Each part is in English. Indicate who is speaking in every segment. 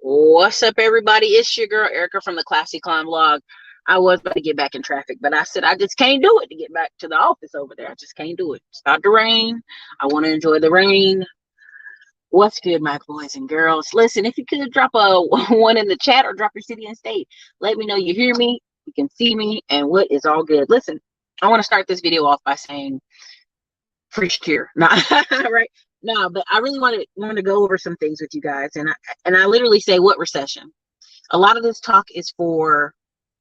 Speaker 1: What's up, everybody? It's your girl Erica from the Classy Climb Vlog. I was about to get back in traffic, but I said I just can't do it to get back to the office over there. I just can't do it. It's about to rain. I want to enjoy the rain. What's good, my boys and girls? Listen, if you could drop a one in the chat or drop your city and state, let me know you hear me, you can see me, and what is all good. Listen, I want to start this video off by saying free Shakira. Nah, right? No, but I really want to go over some things with you guys, and I literally say, what recession? A lot of this talk is for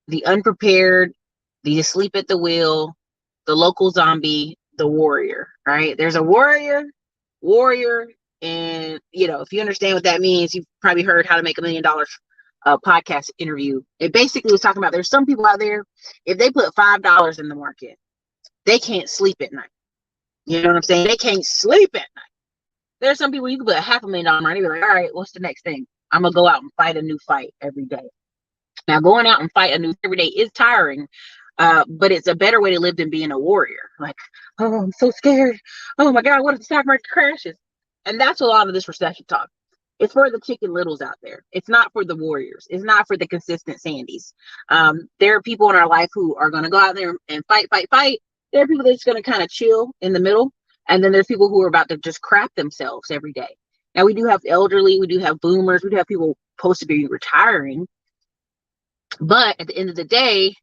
Speaker 1: the unprepared, the asleep at the wheel, the local zombie, the warrior. Right? There's a warrior, and if you understand what that means, you've probably heard How to Make $1 Million podcast interview. It basically was talking about there's some people out there, if they put $5 in the market, they can't sleep at night. You know what I'm saying? They can't sleep at night. There's some people you can put $500,000 money, be like, all right, what's the next thing? I'm gonna go out and fight a new fight every day. Now, going out and fight a new every day is tiring, but it's a better way to live than being a warrior. Like, oh, I'm so scared. Oh my God, what if the stock market crashes? And that's a lot of this recession talk. It's for the Chicken Littles out there. It's not for the warriors. It's not for the consistent Sandys. There are people in our life who are going to go out there and fight. There are people that's going to kind of chill in the middle. And then there's people who are about to just crap themselves every day. Now, we do have elderly, we do have boomers, we do have people supposed to be retiring. But at the end of the day,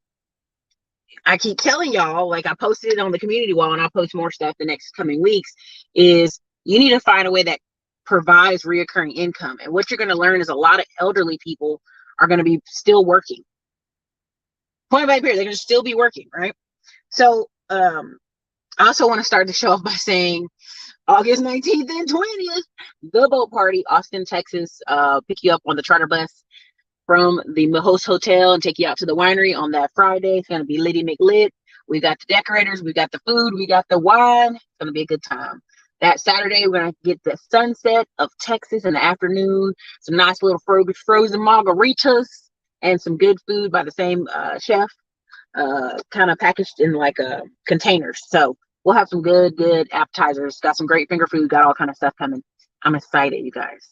Speaker 1: I keep telling y'all, like I posted it on the community wall, and I'll post more stuff the next coming weeks, is you need to find a way that provides reoccurring income. And what you're going to learn is a lot of elderly people are going to be still working. Point blank period, they're going to still be working, right? So, I also want to start the show off by saying August 19th and 20th, the boat party, Austin, Texas, pick you up on the charter bus from the host hotel and take you out to the winery on that Friday. It's going to be Liddy McLit. We got the decorators, we got the food, we got the wine. It's going to be a good time. That Saturday, we're going to get the sunset of Texas in the afternoon, some nice little frozen margaritas, and some good food by the same chef, kind of packaged in like containers. So we'll have some good appetizers, got some great finger food, got all kind of stuff coming. I'm excited, you guys.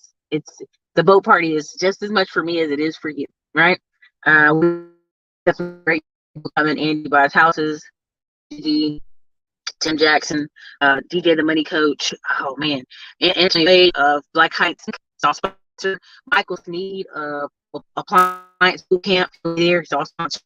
Speaker 1: The boat party is just as much for me as it is for you, right? We got some great people coming. Andy buys houses, Tim Jackson, DJ the Money Coach. Oh man, and Anthony Wade of Black Heights, all sponsor. Michael Sneed of Appliance Boot Camp there, he's all sponsor.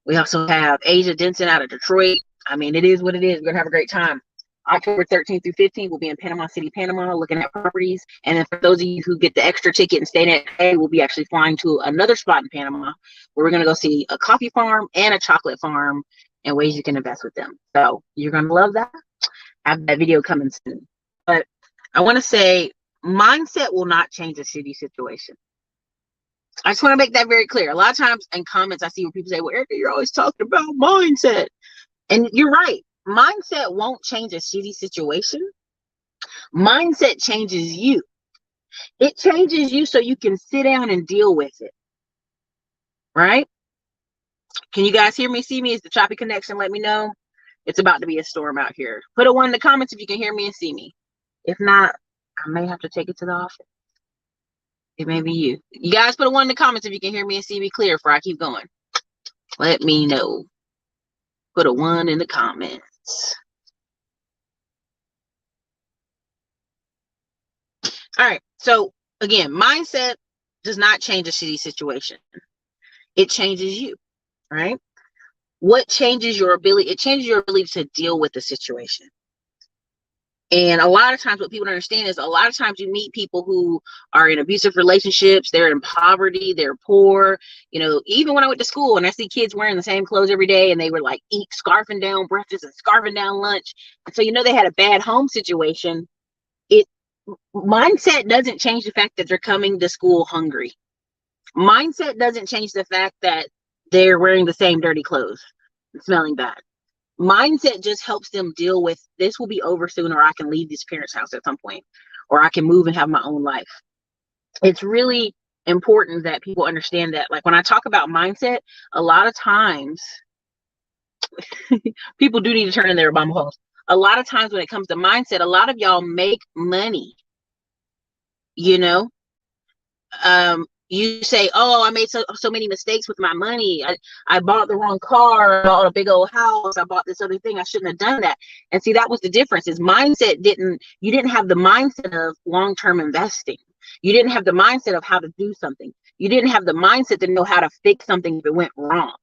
Speaker 1: We also have Asia Denson out of Detroit. I mean, it is what it is. We're gonna have a great time. October 13th through 15th, we'll be in Panama City, Panama, looking at properties. And then for those of you who get the extra ticket and stay that day, we'll be actually flying to another spot in Panama where we're going to go see a coffee farm and a chocolate farm and ways you can invest with them. So you're going to love that. I have that video coming soon. But I want to say mindset will not change a shitty situation. I just want to make that very clear. A lot of times in comments, I see where people say, well, Erica, you're always talking about mindset. And you're right. Mindset won't change a shitty situation. Mindset changes you. It changes you so you can sit down and deal with it. Right? Can you guys hear me, see me? Is the choppy connection? Let me know. It's about to be a storm out here. Put a 1 in the comments if you can hear me and see me. If not, I may have to take it to the office. It may be you. You guys put a 1 in the comments if you can hear me and see me clear before I keep going. Let me know. Put a 1 in the comments. All right. So again, mindset does not change a shitty situation. It changes you, right? What changes your ability? It changes your ability to deal with the situation. And a lot of times what people don't understand is a lot of times you meet people who are in abusive relationships, they're in poverty, they're poor. Even when I went to school and I see kids wearing the same clothes every day and they were like scarfing down breakfast and scarfing down lunch. And so, they had a bad home situation. Mindset doesn't change the fact that they're coming to school hungry. Mindset doesn't change the fact that they're wearing the same dirty clothes and smelling bad. Mindset just helps them deal with this will be over soon, or I can leave this parents' house at some point, or I can move and have my own life. It's really important that people understand that. Like when I talk about mindset, a lot of times people do need to turn in their Obama holes. A lot of times when it comes to mindset, a lot of y'all make money. You say, oh, I made so many mistakes with my money. I bought the wrong car, I bought a big old house, I bought this other thing. I shouldn't have done that. And see, that was the difference. Is you didn't have the mindset of long-term investing. You didn't have the mindset of how to do something. You didn't have the mindset to know how to fix something if it went wrong.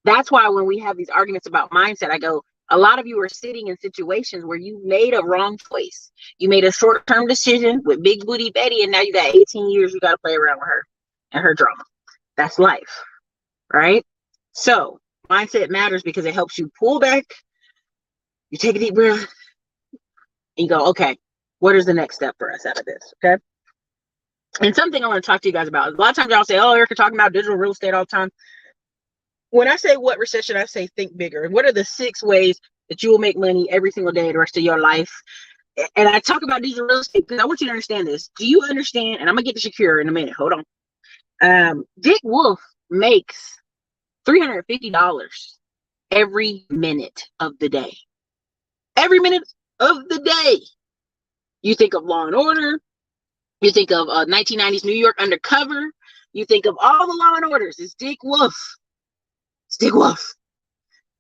Speaker 1: That's why when we have these arguments about mindset, I go, a lot of you are sitting in situations where you made a wrong choice. You made a short-term decision with Big Booty Betty, and now you got 18 years you got to play around with her and her drama. That's life, right? So mindset matters because it helps you pull back. You take a deep breath and you go, okay, what is the next step for us out of this? Okay. And something I want to talk to you guys about. A lot of times y'all say, oh, Erica talking about digital real estate all the time. When I say what recession, I say think bigger. What are the 6 ways that you will make money every single day the rest of your life? And I talk about digital real estate because I want you to understand this. Do you understand? And I'm going to get to Shakira in a minute. Hold on. Dick Wolf makes $350 every minute of the day. Every minute of the day. You think of Law and Order. You think of 1990s New York Undercover. You think of all the Law and Orders. It's Dick Wolf. It's Dick Wolf.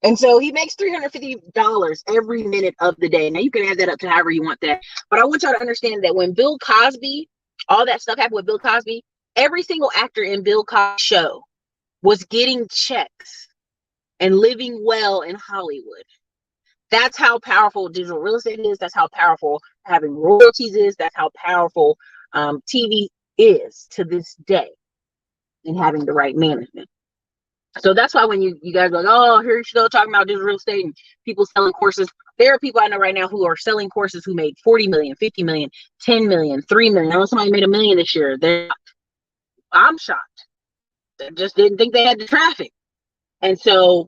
Speaker 1: And so he makes $350 every minute of the day. Now you can add that up to however you want that. But I want y'all to understand that when Bill Cosby, all that stuff happened with Bill Cosby, every single actor in Bill Cosby's show was getting checks and living well in Hollywood. That's how powerful digital real estate is. That's how powerful having royalties is. That's how powerful TV is to this day in having the right management. So that's why when you guys are like, oh, here you go talking about digital real estate and people selling courses. There are people I know right now who are selling courses who made 40 million, 50 million, 10 million, 3 million. I know somebody made $1 million this year. I'm shocked. They just didn't think they had the traffic. And so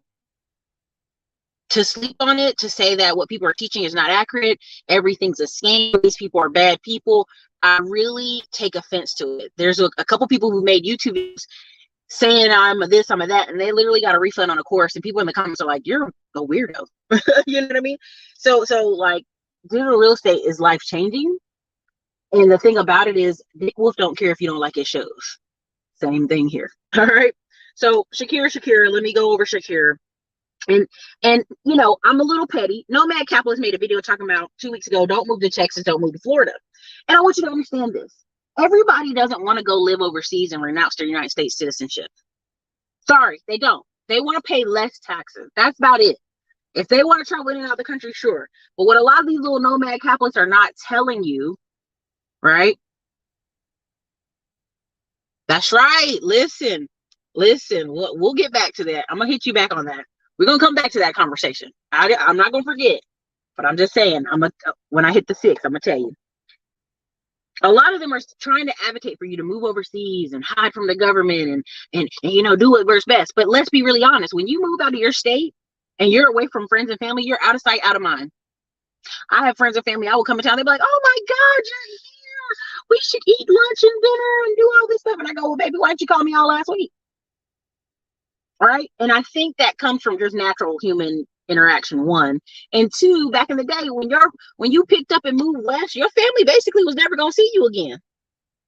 Speaker 1: to sleep on it, to say that what people are teaching is not accurate, everything's a scam, these people are bad people, I really take offense to it. There's a couple people who made YouTube videos saying I'm a this, I'm a that, and they literally got a refund on a course, and people in the comments are like, you're a weirdo. You know what I mean? So like, digital real estate is life changing, and the thing about it is Dick Wolf don't care if you don't like his shows. Same thing here. All right. So Shakira, let me go over Shakira. And you know, I'm a little petty. Nomad Capitalist made a video talking about 2 weeks ago, don't move to Texas, don't move to Florida. And I want you to understand this. Everybody doesn't want to go live overseas and renounce their United States citizenship. Sorry, they don't. They want to pay less taxes. That's about it. If they want to travel in and out of the country, sure. But what a lot of these little nomad capitalists are not telling you, right? That's right. Listen, we'll get back to that. I'm going to hit you back on that. We're going to come back to that conversation. I'm not going to forget, but I'm just saying, when I hit the 6, I'm going to tell you. A lot of them are trying to advocate for you to move overseas and hide from the government and you know, do what's best. But let's be really honest. When you move out of your state and you're away from friends and family, you're out of sight, out of mind. I have friends and family. I will come in town. They'll be like, oh my God, you're here. We should eat lunch and dinner and do all this stuff. And I go, well, baby, why didn't you call me all last week? All right. And I think that comes from just natural human interaction, 1. And 2, back in the day when you picked up and moved west, your family basically was never going to see you again.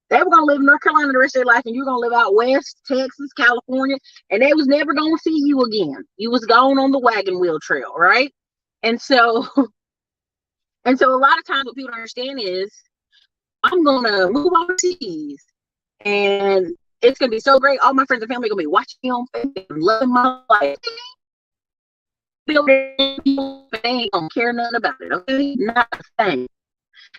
Speaker 1: They were going to live in North Carolina the rest of their life, and you're going to live out west, Texas, California, and they was never going to see you again. You was gone on the wagon wheel trail, right? And so a lot of times what people don't understand is I'm going to move overseas and it's going to be so great. All my friends and family are going to be watching me on Facebook and loving my life. They ain't gonna care nothing about it, okay? Not a thing.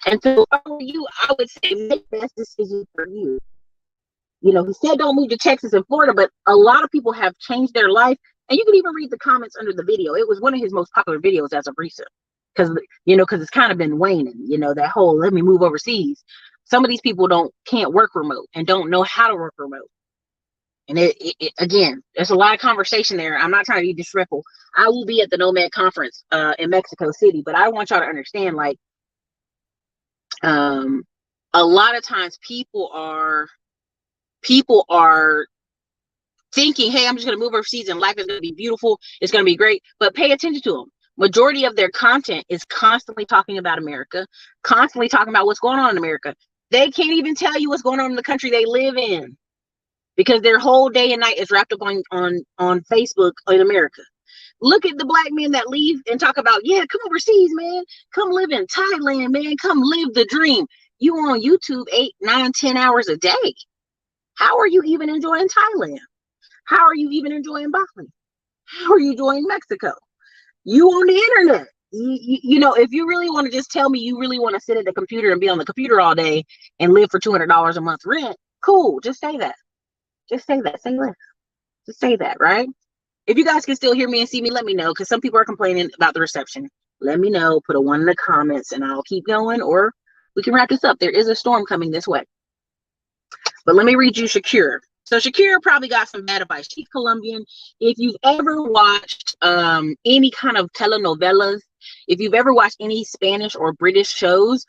Speaker 1: And so for you, I would say make the best decision for you. You know, he said don't move to Texas and Florida, but a lot of people have changed their life. And you can even read the comments under the video. It was one of his most popular videos as of recent. Because it's kind of been waning, you know, that whole let me move overseas. Some of these people can't work remote and don't know how to work remote. And again, there's a lot of conversation there. I'm not trying to be disrespectful. I will be at the Nomad conference in Mexico City, but I want y'all to understand, like, a lot of times people are thinking, hey, I'm just going to move overseas and life is going to be beautiful. It's going to be great. But pay attention to them. Majority of their content is constantly talking about America, constantly talking about what's going on in America. They can't even tell you what's going on in the country they live in. because their whole day and night is wrapped up on Facebook in America. Look at the black men that leave and talk about, yeah, come overseas, man. Come live in Thailand, man. Come live the dream. You on YouTube 8, 9, 10 hours a day. How are you even enjoying Thailand? How are you even enjoying Bali? How are you enjoying Mexico? You on the internet. You know, if you really want to just tell me you really want to sit at the computer and be on the computer all day and live for $200 a month rent, cool. Just say that. Just say that. Say less. Just say that, right? If you guys can still hear me and see me, let me know, because some people are complaining about the reception. Let me know. Put a 1 in the comments and I'll keep going, or we can wrap this up. There is a storm coming this way. But let me read you Shakira. So Shakira probably got some bad advice. She's Colombian. If you've ever watched any kind of telenovelas, if you've ever watched any Spanish or British shows,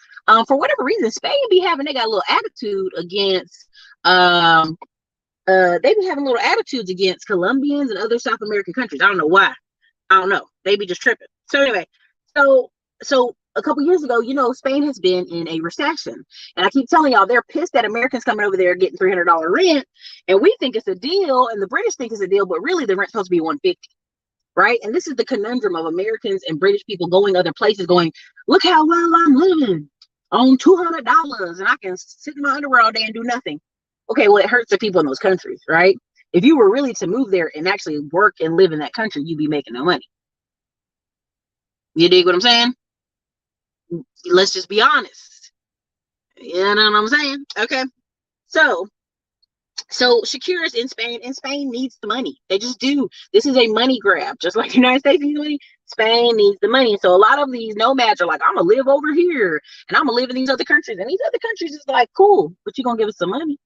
Speaker 1: for whatever reason, Spain they got a little attitude against they be having little attitudes against Colombians and other South American countries. I don't know why. I don't know. They be just tripping. So anyway, so a couple years ago, you know, Spain has been in a recession. And I keep telling y'all, they're pissed that Americans coming over there getting $300 rent. And we think it's a deal, and the British think it's a deal, but really the rent's supposed to be $150, right? And this is the conundrum of Americans and British people going other places going, look how well I'm living on $200, and I can sit in my underwear all day and do nothing. Okay, well, it hurts the people in those countries, right? If you were really to move there and actually work and live in that country, you'd be making no money. You dig what I'm saying? Let's just be honest. You know what I'm saying? Okay. So Shakira's in Spain, and Spain needs the money. They just do. This is a money grab. Just like the United States needs money, Spain needs the money. So a lot of these nomads are like, I'm going to live over here, and I'm going to live in these other countries. And these other countries is like, cool, but you're going to give us some money.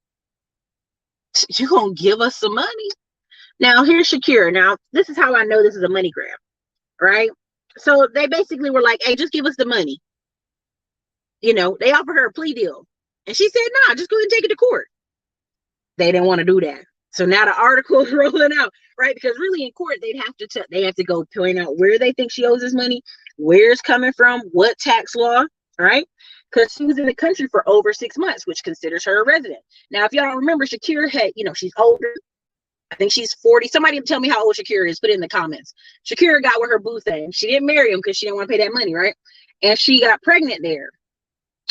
Speaker 1: You're going to give us some money. Now, here's Shakira. Now, this is how I know this is a money grab, right? So they basically were like, hey, just give us the money. You know, they offered her a plea deal. And she said, nah, just go ahead and take it to court. They didn't want to do that. So now the article is rolling out, right? Because really in court, they have to go point out where they think she owes this money, where it's coming from, what tax law, right? Because she was in the country for over 6 months, which considers her a resident. Now, if y'all don't remember, Shakira had, you know, she's older. I think she's 40. Somebody tell me how old Shakira is. Put it in the comments. Shakira got with her boo thing. She didn't marry him because she didn't want to pay that money, right? And she got pregnant there.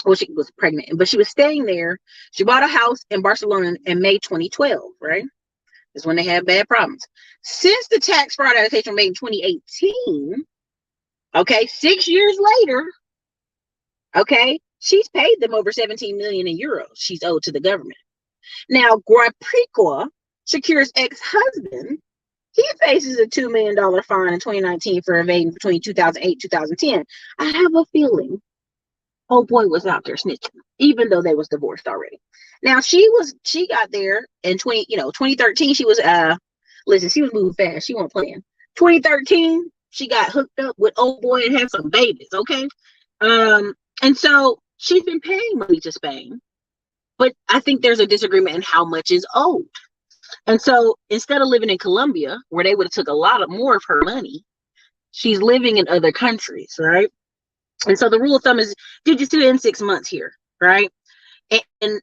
Speaker 1: Well, she was pregnant, but she was staying there. She bought a house in Barcelona in May 2012, right? That's when they had bad problems. Since the tax fraud allegation made in 2018, okay, 6 years later, okay, she's paid them over 17 million in euros she's owed to the government. Now, Guaprico, Shakira's ex-husband, he faces a $2 million fine in 2019 for evading between 2008 and 2010. I have a feeling old boy was out there snitching, even though they was divorced already. Now she got there in 2013. She was listen, she was moving fast. She wasn't playing. 2013, she got hooked up with old boy and had some babies. Okay, and so she's been paying money to Spain, but I think there's a disagreement in how much is owed. And so instead of living in Colombia, where they would have took a lot more of her money, she's living in other countries, right? And so the rule of thumb is, dude, you still in 6 months here, right? And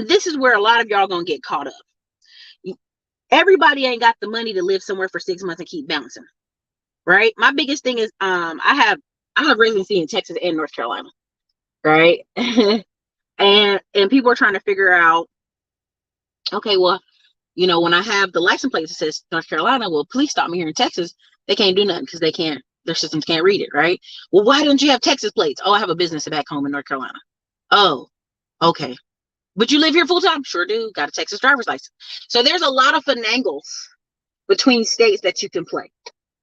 Speaker 1: this is where a lot of y'all gonna get caught up. Everybody ain't got the money to live somewhere for 6 months and keep bouncing, right? My biggest thing is, I have residency in Texas and North Carolina, right? and people are trying to figure out, okay, well, you know, when I have the license plate that says North Carolina, well, please stop me here in Texas. They can't do nothing because their systems can't read it, right? Well, why don't you have Texas plates? Oh, I have a business back home in North Carolina. Oh, okay. But you live here full time? Sure do. Got a Texas driver's license. So there's a lot of finagles between states that you can play.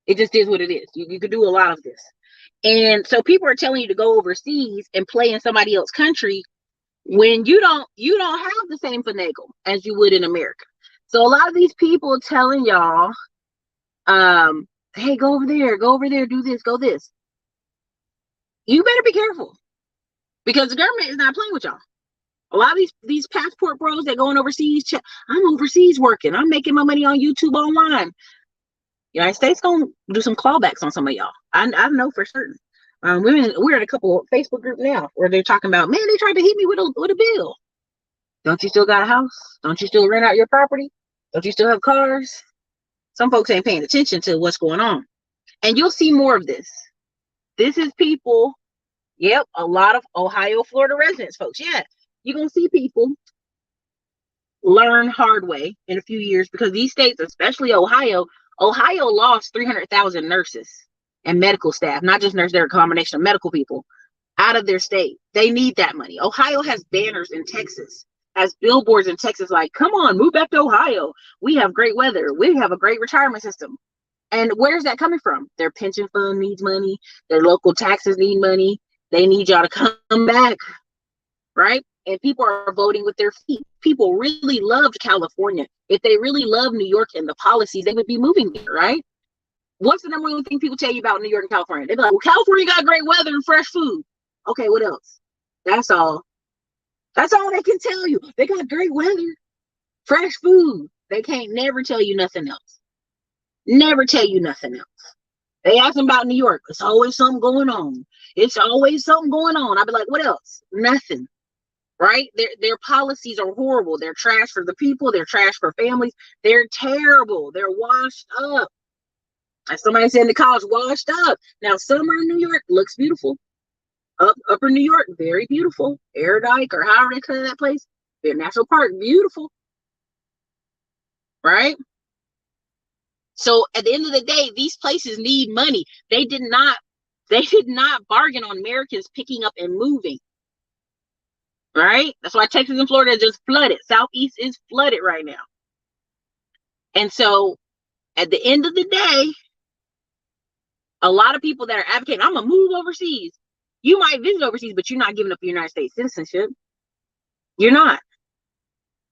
Speaker 1: It just is what it is. You can do a lot of this. And so people are telling you to go overseas and play in somebody else's country when you don't have the same finagle as you would in America. So a lot of these people telling y'all, hey, go over there, do this, go this. You better be careful, because the government is not playing with y'all. A lot of these passport bros that going overseas, I'm overseas working, I'm making my money on YouTube online. United States gonna do some clawbacks on some of y'all. I know for certain. We're in a couple of Facebook groups now where they're talking about, man, they tried to hit me with a bill. Don't you still got a house? Don't you still rent out your property? Don't you still have cars? Some folks ain't paying attention to what's going on. And you'll see more of this. This is people, yep, a lot of Ohio, Florida residents, folks. Yeah, you're going to see people learn hard way in a few years, because these states, especially Ohio lost 300,000 nurses and medical staff, not just nurses, they're a combination of medical people out of their state. They need that money. Ohio has banners in Texas, has billboards in Texas like, come on, move back to Ohio. We have great weather. We have a great retirement system. And where's that coming from? Their pension fund needs money. Their local taxes need money. They need y'all to come back, right? And people are voting with their feet. People really loved California. If they really love New York and the policies, they would be moving there, right? What's the number one thing people tell you about New York and California? They'd be like, well, California got great weather and fresh food. Okay, what else? That's all. That's all they can tell you. They got great weather, fresh food. They can't never tell you nothing else. Never tell you nothing else. They ask them about New York. It's always something going on. It's always something going on. I'd be like, what else? Nothing. Right? Their policies are horrible. They're trash for the people. They're trash for families. They're terrible. They're washed up. As somebody said in the college, washed up. Now, summer in New York looks beautiful. Upper New York, very beautiful. Erudite, or however they call that place. Their national park, beautiful. Right? So at the end of the day, these places need money. They did not bargain on Americans picking up and moving. Right? That's why Texas and Florida just flooded. Southeast is flooded right now. And so at the end of the day, a lot of people that are advocating, I'm going to move overseas. You might visit overseas, but you're not giving up your United States citizenship. You're not.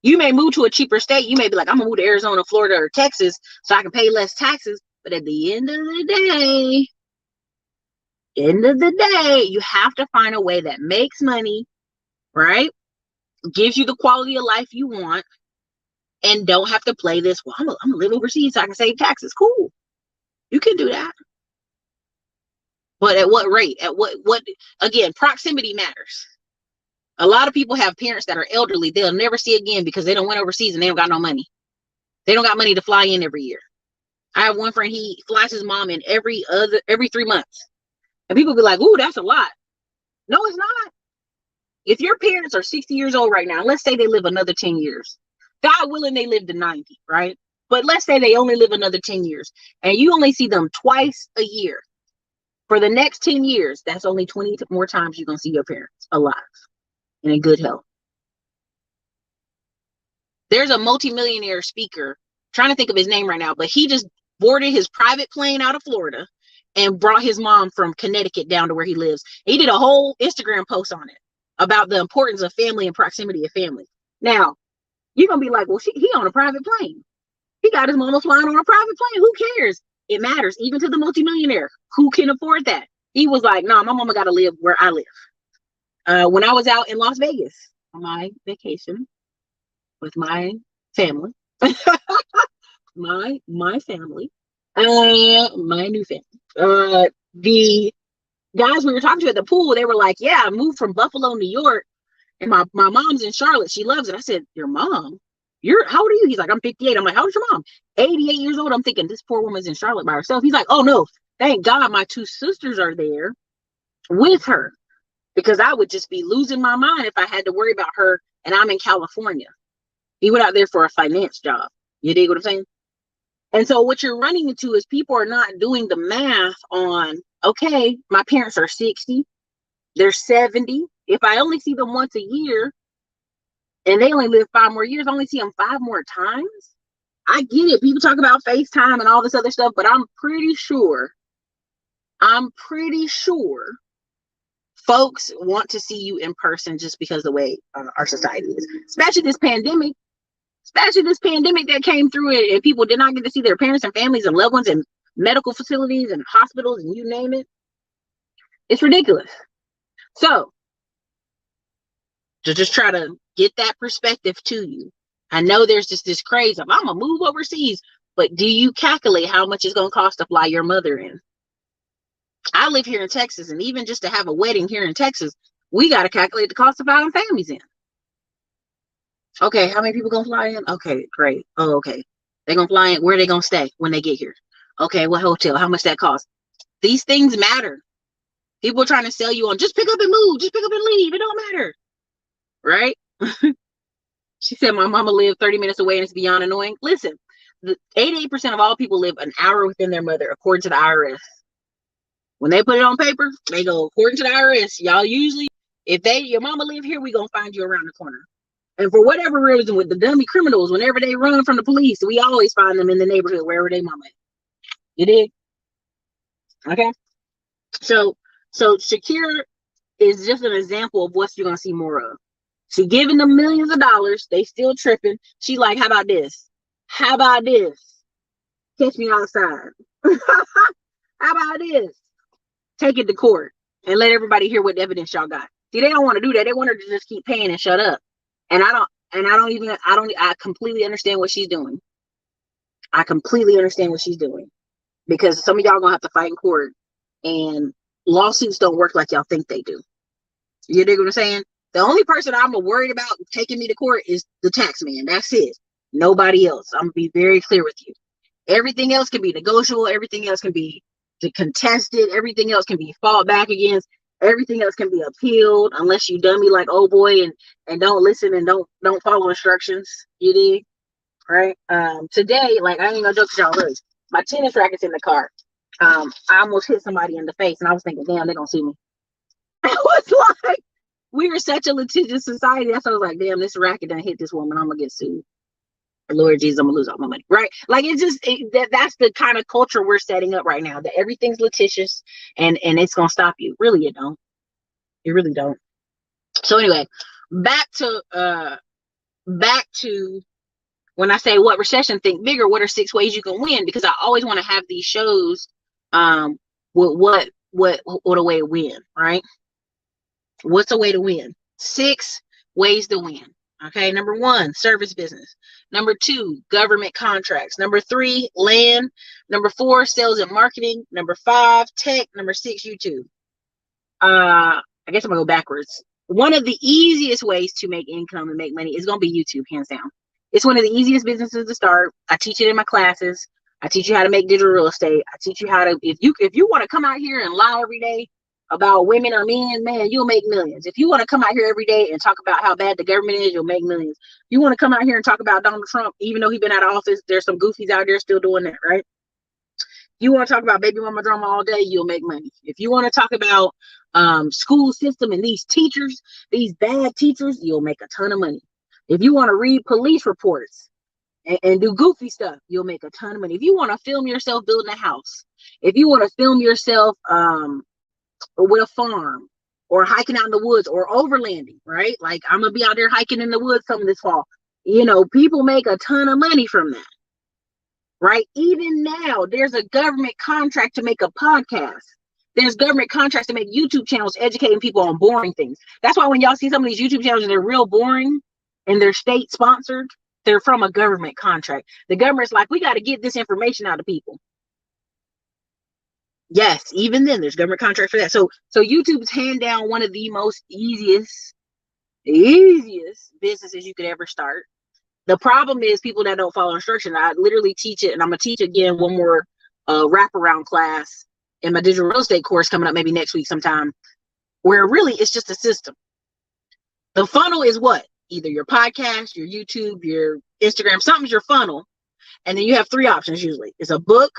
Speaker 1: You may move to a cheaper state. You may be like, I'm going to move to Arizona, Florida, or Texas so I can pay less taxes. But at the end of the day, you have to find a way that makes money, right? Gives you the quality of life you want, and don't have to play this, well, I'm going to live overseas so I can save taxes. Cool. You can do that. But at what rate? At what, again, proximity matters. A lot of people have parents that are elderly. They'll never see again because they don't went overseas and they don't got no money. They don't got money to fly in every year. I have one friend, he flies his mom in every 3 months. And people be like, ooh, that's a lot. No, it's not. If your parents are 60 years old right now, let's say they live another 10 years. God willing, they live to 90, right? But let's say they only live another 10 years. And you only see them twice a year. For the next 10 years, that's only 20 more times you're going to see your parents alive and in good health. There's a multimillionaire speaker, trying to think of his name right now, but he just boarded his private plane out of Florida and brought his mom from Connecticut down to where he lives. He did a whole Instagram post on it about the importance of family and proximity of family. Now, you're going to be like, well, he on a private plane. He got his mama flying on a private plane. Who cares? It matters, even to the multimillionaire who can afford that. He was like, no, my mama got to live where I live. When I was out in Las Vegas on my vacation with my family, my family, my new family, the guys we were talking to at the pool, they were like, yeah, I moved from Buffalo, New York, and my mom's in Charlotte. She loves it. I said, your mom? How old are you? He's like, I'm 58. I'm like, how old's your mom? 88 years old. I'm thinking, this poor woman's in Charlotte by herself. He's like, oh no, thank God my 2 sisters are there with her, because I would just be losing my mind if I had to worry about her and I'm in California. He went out there for a finance job. You dig what I'm saying? And so what you're running into is people are not doing the math on, okay, my parents are 60, they're 70. If I only see them once a year and they only live 5 more years, I only see them 5 more times. I get it. People talk about FaceTime and all this other stuff, but I'm pretty sure folks want to see you in person just because of the way our society is, especially this pandemic that came through it, and people did not get to see their parents and families and loved ones in medical facilities and hospitals and you name it. It's ridiculous. So to just try to get that perspective to you, I know there's just this craze of, I'm gonna move overseas, but do you calculate how much it's gonna cost to fly your mother in? I live here in Texas, and even just to have a wedding here in Texas, we got to calculate the cost of flying families in. Okay, how many people gonna fly in? Okay, great. Oh, okay. They're gonna fly in. Where are they gonna stay when they get here? Okay, what hotel? How much that cost? These things matter. People are trying to sell you on just pick up and move, just pick up and leave. It don't matter, right? She said my mama lived 30 minutes away and it's beyond annoying. Listen, 88% of all people live an hour within their mother, according to the IRS. When they put it on paper, they go, according to the IRS, y'all usually, if your mama live here, we gonna find you around the corner. And for whatever reason, with the dummy criminals, whenever they run from the police, we always find them in the neighborhood, wherever they mama is. You did? Okay. So Shakira is just an example of what you're gonna see more of. She giving them millions of dollars, they still tripping. She like, how about this? How about this? Catch me outside. How about this? Take it to court and let everybody hear what evidence y'all got. See, they don't want to do that. They want her to just keep paying and shut up. And I completely understand what she's doing. I completely understand what she's doing. Because some of y'all gonna have to fight in court, and lawsuits don't work like y'all think they do. You dig what I'm saying? The only person I'm worried about taking me to court is the tax man. That's it. Nobody else. I'm gonna be very clear with you. Everything else can be negotiable. Everything else can be contested. Everything else can be fought back against. Everything else can be appealed, unless you dummy like oh boy and don't listen and don't follow instructions. You dig? Right? Today, like I ain't gonna joke with y'all really. My tennis racket's in the car. I almost hit somebody in the face, and I was thinking, damn, they're gonna see me. I was like, we are such a litigious society. That's why I was like, damn, this racket done hit this woman. I'm gonna get sued. Lord Jesus, I'm gonna lose all my money, right? Like it's just that's the kind of culture we're setting up right now. That everything's litigious and it's gonna stop you. Really, it don't. It really don't. So anyway, back to when I say what recession think bigger. What are 6 ways you can win? Because I always want to have these shows. With what a way to win, right? What's a way to win? 6 ways to win. Okay, number 1, service business. Number 2, government contracts. Number 3, land. Number 4, sales and marketing. Number 5, tech. Number 6, YouTube. I guess I'm gonna go backwards. One of the easiest ways to make income and make money is gonna be YouTube, hands down. It's one of the easiest businesses to start. I teach it in my classes. I teach you how to make digital real estate. I teach you how to, if you want to come out here and lie every day about women or men, man, you'll make millions. If you want to come out here every day and talk about how bad the government is, you'll make millions. If you want to come out here and talk about Donald Trump, even though he's been out of office, there's some goofies out there still doing that, right? You want to talk about baby mama drama all day, you'll make money. If you want to talk about school system and these teachers, these bad teachers, you'll make a ton of money. If you want to read police reports and do goofy stuff, you'll make a ton of money. If you want to film yourself building a house, if you want to film yourself with a farm or hiking out in the woods or overlanding, right? Like I'm gonna be out there hiking in the woods some this fall. You know, people make a ton of money from that, right? Even now, there's a government contract to make a podcast. There's government contracts to make YouTube channels educating people on boring things. That's why when y'all see some of these YouTube channels and they're real boring and they're state sponsored, they're from a government contract. The government's like, we got to get this information out to people. Yes, even then there's government contract for that. So YouTube's hand down one of the most easiest businesses you could ever start. The problem is people that don't follow instruction. I literally teach it, and I'm gonna teach again one more wraparound class in my digital real estate course coming up maybe next week sometime, where really it's just a system. The funnel is what? Either your podcast, your YouTube, your Instagram, something's your funnel. And then you have 3 options usually. It's a book,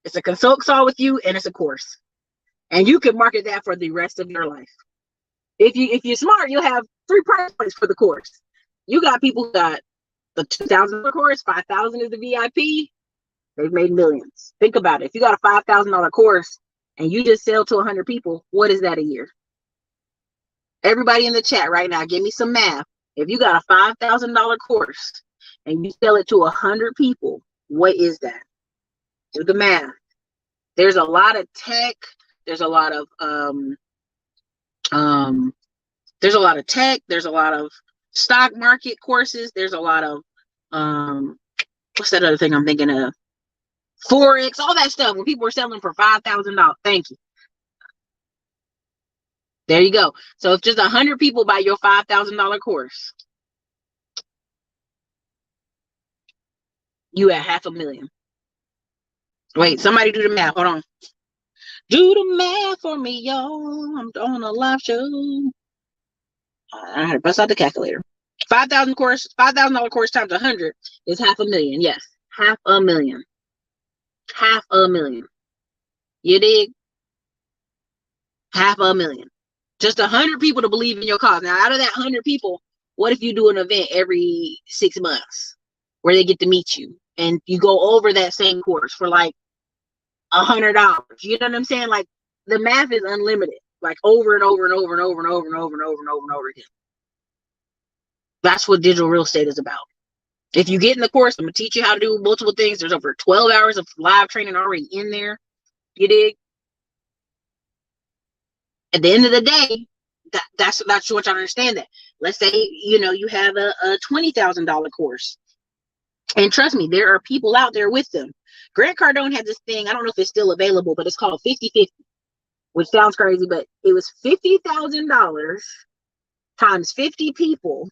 Speaker 1: it's a consult call with you, and it's a course. And you can market that for the rest of your life. If you're smart, you'll have 3 price points for the course. You got people who got the $2,000 course, $5,000 is the VIP. They've made millions. Think about it. If you got a $5,000 course and you just sell to 100 people, what is that a year? Everybody in the chat right now, give me some math. If you got a $5,000 course and you sell it to 100 people, what is that? Do the math. There's a lot of tech. There's a lot of there's a lot of tech. There's a lot of stock market courses. There's a lot of what's that other thing I'm thinking of? Forex, all that stuff. When people are selling for $5,000, thank you. There you go. So if just 100 people buy your $5,000 course, You at 500,000. Wait, somebody do the math. Hold on. Do the math for me, y'all. I'm on a live show. I had to bust out the calculator. $5,000 course times 100 is 500,000. Yes, 500,000. 500,000. You dig? 500,000. Just 100 people to believe in your cause. Now, out of that 100 people, what if you do an event every 6 months where they get to meet you and you go over that same course for like $100? You know what I'm saying? Like, the math is unlimited, like over and over and over and over and over and over and over and over and over again. That's what digital real estate is about. If you get in the course, I'm gonna teach you how to do multiple things. There's over 12 hours of live training already in there. You dig? At the end of the day, that's what you want to understand. That, let's say, you have a $20,000 course, and trust me, there are people out there with them. Grant Cardone had this thing, I don't know if it's still available, but it's called 50/50, which sounds crazy, but it was $50,000 times 50 people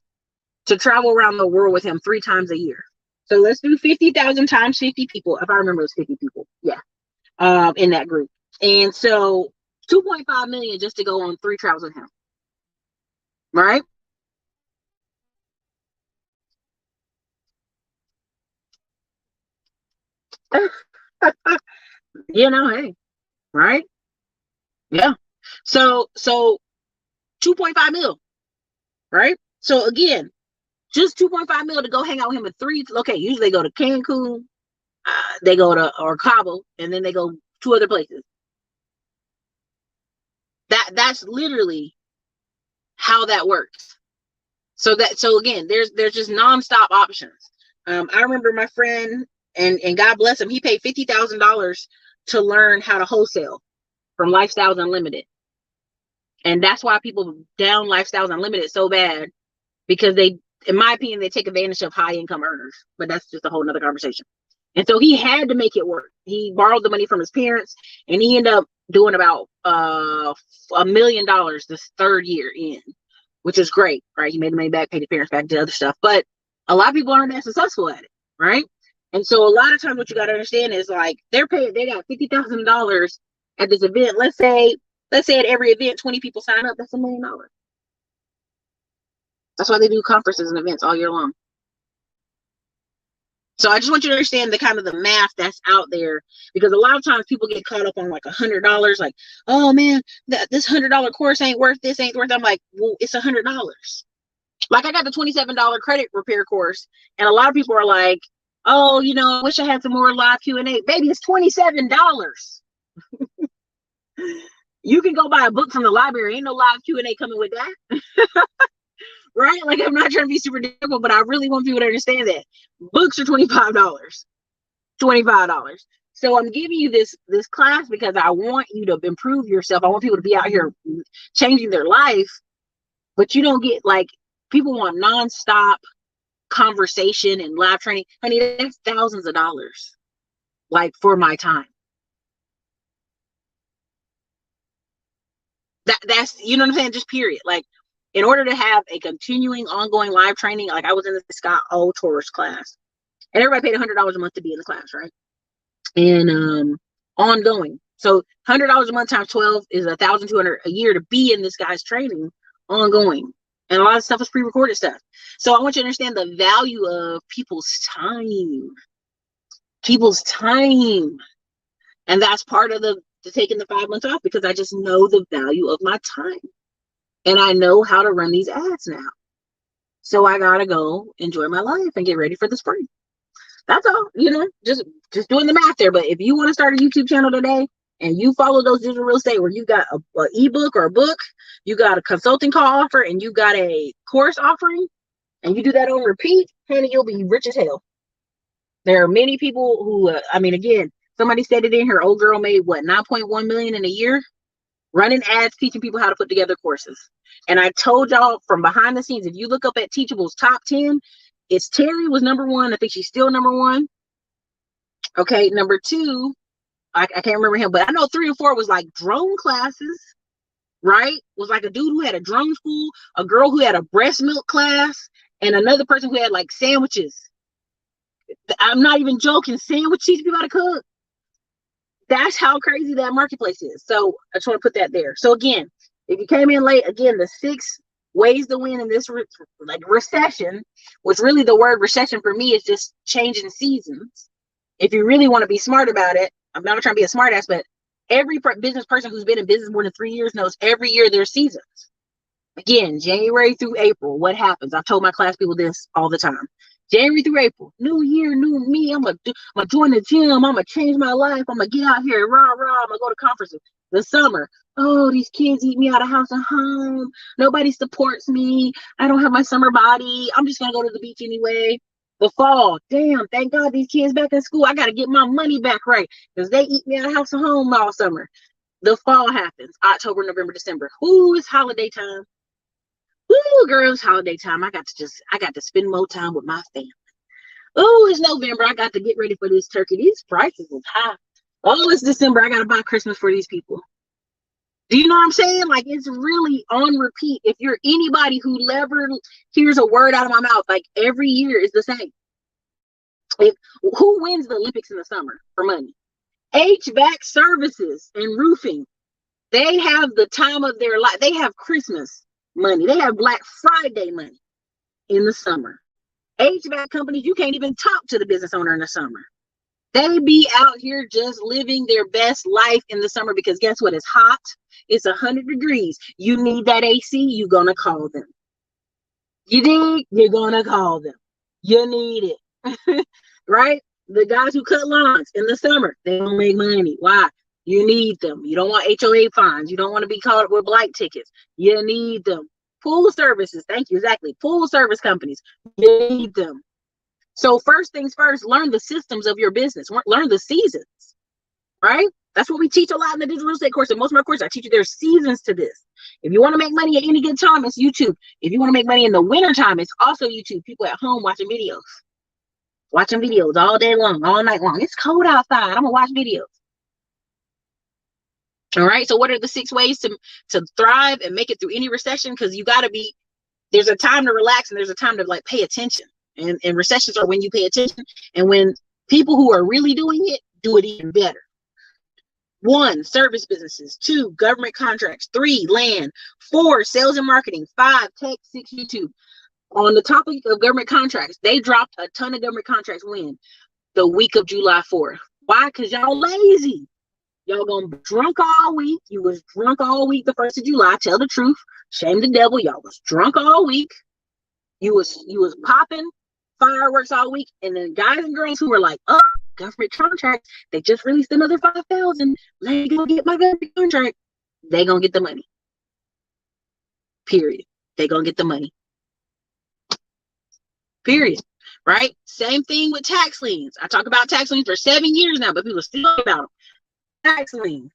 Speaker 1: to travel around the world with him 3 times a year. So let's do 50,000 times 50 people. If I remember, it was 50 people. Yeah. In that group. And so 2.5 million just to go on 3 travels with him. Right? Hey, right? Yeah. So 2.5 mil, right? So again, just 2.5 mil to go hang out with him at 3. Okay, usually they go to Cancun, they go to or Cabo, and then they go 2 other places. That's literally how that works. So again, there's just nonstop options. I remember my friend, and God bless him, he paid $50,000 to learn how to wholesale from Lifestyles Unlimited. And that's why people down Lifestyles Unlimited so bad, because they, in my opinion, they take advantage of high income earners. But that's just a whole nother conversation. And so he had to make it work. He borrowed the money from his parents, and he ended up doing about $1 million this 3rd year in, which is great, right? He made the money back, paid his parents back, did other stuff. But a lot of people aren't that successful at it, right? And so a lot of times what you got to understand is, like, they got $50,000 at this event. Let's say at every event 20 people sign up. That's $1 million. That's why they do conferences and events all year long. So I just want you to understand the kind of the math that's out there, because a lot of times people get caught up on like $100, like, oh man, this $100 course ain't worth this, ain't worth. I'm like, well, it's $100. Like, I got the $27 credit repair course, and a lot of people are like, oh, I wish I had some more live Q&A. Baby, it's $27. You can go buy a book from the library. Ain't no live Q&A coming with that. Right? Like, I'm not trying to be super difficult, but I really want people to understand that books are $25. $25. So I'm giving you this class because I want you to improve yourself. I want people to be out here changing their life, but you don't get, like, people want nonstop conversation and live training. Honey, that's thousands of dollars, like, for my time. That's, you know what I'm saying? Just period. Like, in order to have a continuing, ongoing live training, like, I was in the Scott O Tourist class, and everybody paid $100 a month to be in the class, right? And ongoing. So $100 a month times 12 is $1,200 a year to be in this guy's training, ongoing. And a lot of stuff is pre-recorded stuff. So I want you to understand the value of people's time. People's time. And that's part of the taking the 5 months off, because I just know the value of my time. And I know how to run these ads now. So I gotta go enjoy my life and get ready for the spring. That's all, just doing the math there. But if you want to start a YouTube channel today and you follow those digital real estate where you got a ebook or a book, you got a consulting call offer, and you got a course offering, and you do that on repeat, honey, you'll be rich as hell. There are many people who, again, somebody said it in here, old girl made what, 9.1 million in a year running ads, teaching people how to put together courses. And I told y'all from behind the scenes, if you look up at Teachable's top 10, it's Terry was number 1. I think she's still number 1. Okay, number 2, I can't remember him, but I know 3 or 4 was like drone classes, right? Was like a dude who had a drone school, a girl who had a breast milk class, and another person who had like sandwiches. I'm not even joking. Sandwich teach people how to cook. That's how crazy that marketplace is. So I just want to put that there. So again, if you came in late, again, the 6 ways to win in this recession, which really the word recession for me is just changing seasons. If you really want to be smart about it, I'm not trying to be a smart ass, but every business person who's been in business more than 3 years knows every year there's seasons. Again, January through April, what happens? I've told my class people this all the time. January through April, new year, new me. I'm gonna join the gym. I'm gonna change my life. I'm gonna get out here, rah rah. I'm gonna go to conferences. The summer, oh, these kids eat me out of house and home. Nobody supports me. I don't have my summer body. I'm just gonna go to the beach anyway. The fall, damn, thank God these kids back in school. I gotta get my money back right because they eat me out of house and home all summer. The fall happens, October, November, December. Ooh, it's holiday time. Ooh, girls, holiday time. I got to spend more time with my family. Oh, it's November. I got to get ready for this turkey. These prices is high. Oh, it's December. I got to buy Christmas for these people. Do you know what I'm saying? Like, it's really on repeat. If you're anybody who never hears a word out of my mouth, like every year is the same. Who wins the Olympics in the summer for money? HVAC services and roofing. They have the time of their life. They have Christmas money. They have Black Friday money in the summer. HVAC companies, you can't even talk to the business owner in the summer. They be out here just living their best life in the summer because guess what? It's hot. It's 100 degrees. You need that AC, you're going to call them. You dig? You're going to call them. You need it. Right? The guys who cut lawns in the summer, they don't make money. Why? You need them. You don't want HOA fines. You don't want to be caught with blight tickets. You need them. Pool services. Thank you. Exactly. Pool service companies. You need them. So first things first, learn the systems of your business. Learn the seasons. Right? That's what we teach a lot in the digital real estate course. And most of my courses, I teach you there's seasons to this. If you want to make money at any good time, it's YouTube. If you want to make money in the winter time, it's also YouTube. People at home watching videos. Watching videos all day long, all night long. It's cold outside. I'm going to watch videos. All right. So what are the 6 ways to thrive and make it through any recession? Because you got to be, there's a time to relax and there's a time to like pay attention. And recessions are when you pay attention. And when people who are really doing it, do it even better. 1, service businesses. 2, government contracts. 3, land. 4, sales and marketing. 5, tech. 6, YouTube. On the topic of government contracts, they dropped a ton of government contracts when? The week of July 4th. Why? Because y'all lazy. Y'all gonna be drunk all week. You was drunk all week the 1st of July. Tell the truth. Shame the devil. Y'all was drunk all week. You was popping fireworks all week. And then guys and girls who were like, oh, government contract, they just released another 5,000. Let me go get my government contract. They gonna get the money. Period. They gonna get the money. Period. Right? Same thing with tax liens. I talk about tax liens for 7 years now, but people still talk about them. Tax liens.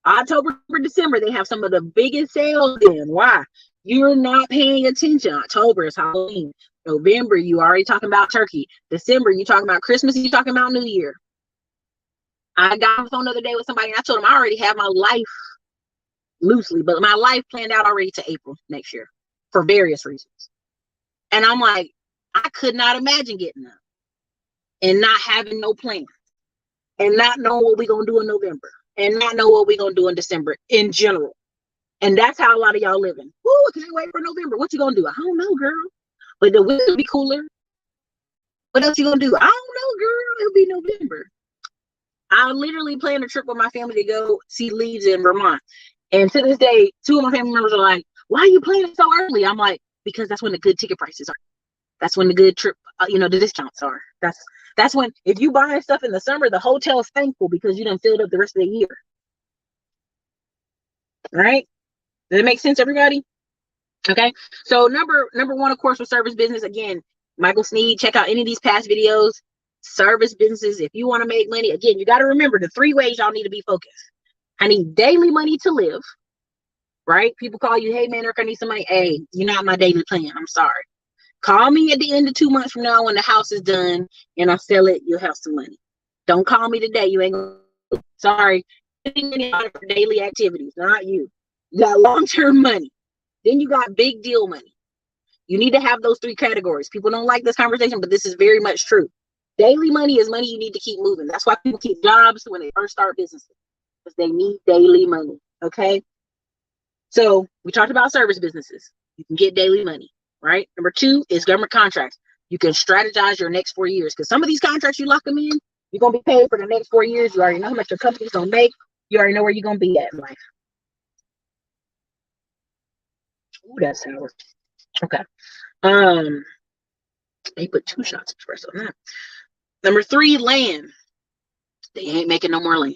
Speaker 1: October, December, they have some of the biggest sales in. Why? You're not paying attention. October is Halloween. November, you already talking about turkey. December, you talking about Christmas, you talking about New Year. I got on the phone the other day with somebody and I told them I already have my life loosely, but my life planned out already to April next year for various reasons. And I'm like, I could not imagine getting up and not having no plan and not knowing what we're going to do in November and not know what we're going to do in December in general. And that's how a lot of y'all living. Ooh, I can't wait for November. What you going to do? I don't know, girl. But the weather will be cooler. What else you going to do? I don't know, girl. It'll be November. I literally planned a trip with my family to go see leaves in Vermont. And to this day, 2 of my family members are like, why are you planning so early? I'm like, because that's when the good ticket prices are. That's when the good trip, the discounts are. That's when, if you buy stuff in the summer, the hotel is thankful because you done filled up the rest of the year. Right? Does it make sense, everybody? Okay. So number 1, of course, with service business, again, Michael Sneed, check out any of these past videos. Service businesses, if you want to make money, again, you got to remember the 3 ways y'all need to be focused. I need daily money to live. Right? People call you, hey man, Eric, I need some money. Hey, you're not my daily plan. I'm sorry. Call me at the end of 2 months from now when the house is done and I sell it, you'll have some money. Don't call me today. You ain't gonna, sorry. For daily activities, not you. You got long-term money. Then you got big deal money. You need to have those three categories. People don't like this conversation, but this is very much true. Daily money is money you need to keep moving. That's why people keep jobs when they first start businesses, because they need daily money. Okay. So we talked about service businesses. You can get daily money, right? Number 2 is government contracts. You can strategize your next 4 years, because some of these contracts, you lock them in, you're going to be paid for the next 4 years. You already know how much your company's going to make. You already know where you're going to be at in life. Ooh, that's sour. Okay. They put 2 shots of espresso on that. Number 3, land. They ain't making no more land.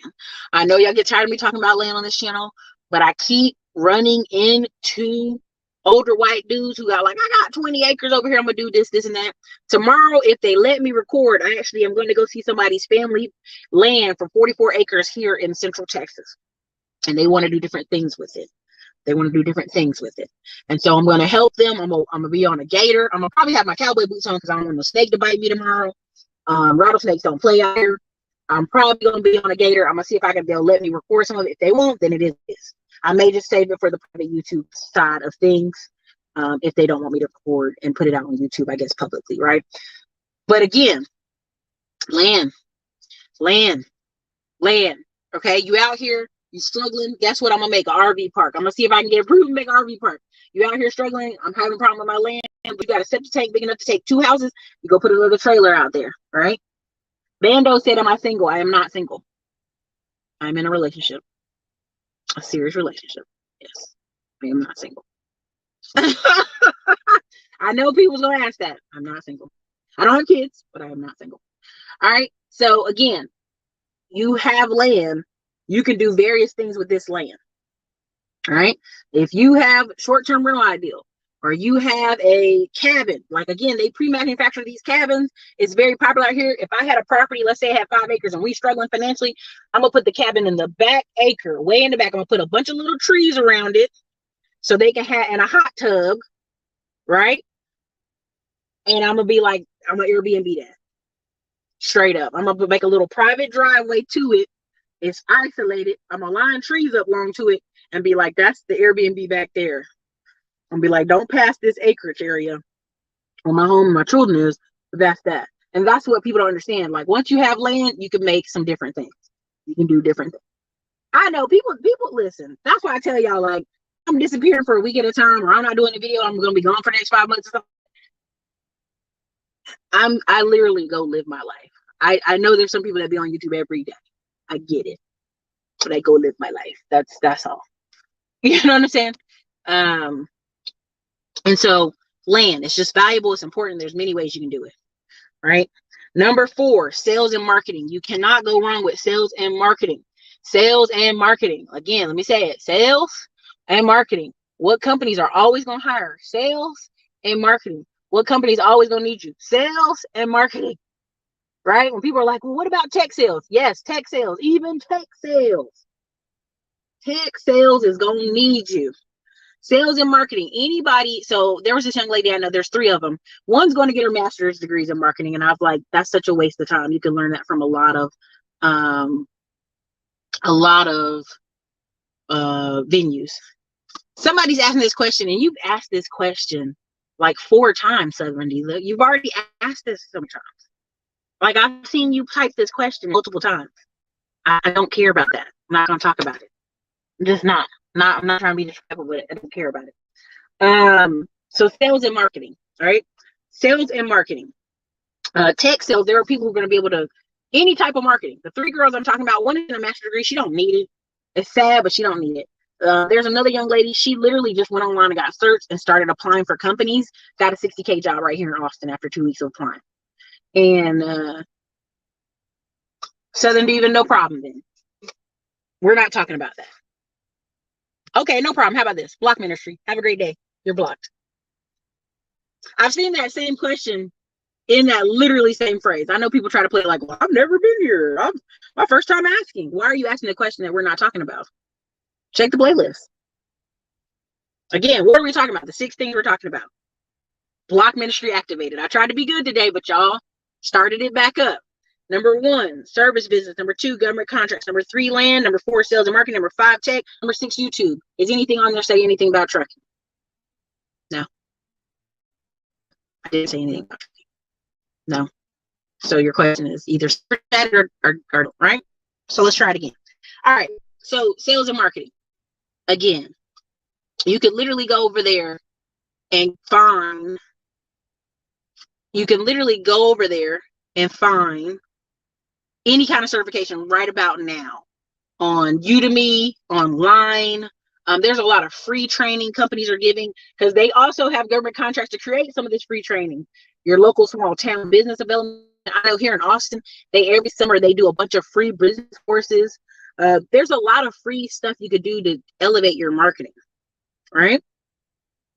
Speaker 1: I know y'all get tired of me talking about land on this channel, but I keep running into older white dudes who got like, I got 20 acres over here. I'm gonna do this, this, and that. Tomorrow, if they let me record, I actually am going to go see somebody's family land for 44 acres here in Central Texas. And they want to do different things with it. They want to do different things with it. And so I'm going to help them. I'm gonna be on a gator. I'm gonna probably have my cowboy boots on because I don't want a snake to bite me tomorrow. Rattlesnakes don't play out here. I'm probably going to be on a gator. I'm going to see if they'll let me record some of it. If they won't, then it is this. I may just save it for the private YouTube side of things, if they don't want me to record and put it out on YouTube, I guess, publicly, right? But again, land. Okay, you out here, you struggling. Guess what? I'm going to make an RV park. I'm going to see if I can get approved and make an RV park. You out here struggling. I'm having a problem with my land. But you got a septic tank big enough to take 2 houses. You go put a little trailer out there, right? Bando said, am I single? I am not single. I'm in a relationship. A serious relationship. Yes. I am not single. I know people's going to ask that. I'm not single. I don't have kids, but I am not single. All right. So again, you have land. You can do various things with this land. All right. If you have short-term rental ideal, or you have a cabin, like again, they pre-manufacture these cabins. It's very popular here. If I had a property, let's say I had 5 acres and we struggling financially, I'm gonna put the cabin in the back acre, way in the back. I'm gonna put a bunch of little trees around it so they can have, and a hot tub, right? And I'm gonna be like, I'm gonna Airbnb that straight up. I'm gonna make a little private driveway to it. It's isolated. I'm gonna line trees up along to it and be like, that's the Airbnb back there. I'm be like, don't pass this acreage area where my home and my children is, but that's that. And that's what people don't understand. Like, once you have land, you can make some different things. You can do different things. I know people listen. That's why I tell y'all, like, I'm disappearing for a week at a time, or I'm not doing a video. I'm going to be gone for the next 5 months or something. I literally go live my life. I know there's some people that be on YouTube every day. I get it. But I go live my life. That's all. You know what I'm saying? And so land, it's just valuable. It's important. There's many ways you can do it, right? Number 4, sales and marketing. You cannot go wrong with sales and marketing. Sales and marketing. Again, let me say it. Sales and marketing. What companies are always going to hire? Sales and marketing. What companies are always going to need you? Sales and marketing, right? When people are like, well, what about tech sales? Yes, tech sales, even tech sales. Tech sales is going to need you. Sales and marketing, anybody. So there was this young lady, I know there's 3 of them. One's going to get her master's degrees in marketing. And I was like, that's such a waste of time. You can learn that from a lot of venues. Somebody's asking this question, and you've asked this question like 4 times, Southern D. You've already asked this sometimes. Like, I've seen you type this question multiple times. I don't care about that. I'm not going to talk about it. I'm just not. I'm not trying to be disrespectful, but I don't care about it. So sales and marketing, all right? Sales and marketing. Tech sales, there are people who are going to be able to, any type of marketing. The 3 girls I'm talking about, one is in a master's degree. She don't need it. It's sad, but she don't need it. There's another young lady. She literally just went online and got searched and started applying for companies. Got a $60K job right here in Austin after 2 weeks of applying. And Southern Diva, no problem then. We're not talking about that. Okay, no problem. How about this? Block ministry. Have a great day. You're blocked. I've seen that same question in that literally same phrase. I know people try to play it like, well, I've never been here. My first time asking. Why are you asking a question that we're not talking about? Check the playlist. Again, what are we talking about? The 6 things we're talking about. Block ministry activated. I tried to be good today, but y'all started it back up. Number 1, service business. Number 2, government contracts. Number 3, land. Number 4, sales and marketing. Number 5, tech. Number 6, YouTube. Is anything on there say anything about trucking? No. I didn't say anything about it. No. So your question is either that or right. So let's try it again. All right. So sales and marketing. Again, you could literally go over there and find. You can literally go over there and find any kind of certification right about now on Udemy, online. There's a lot of free training companies are giving because they also have government contracts to create some of this free training. Your local small town business development. I know here in Austin, every summer they do a bunch of free business courses. There's a lot of free stuff you could do to elevate your marketing, right?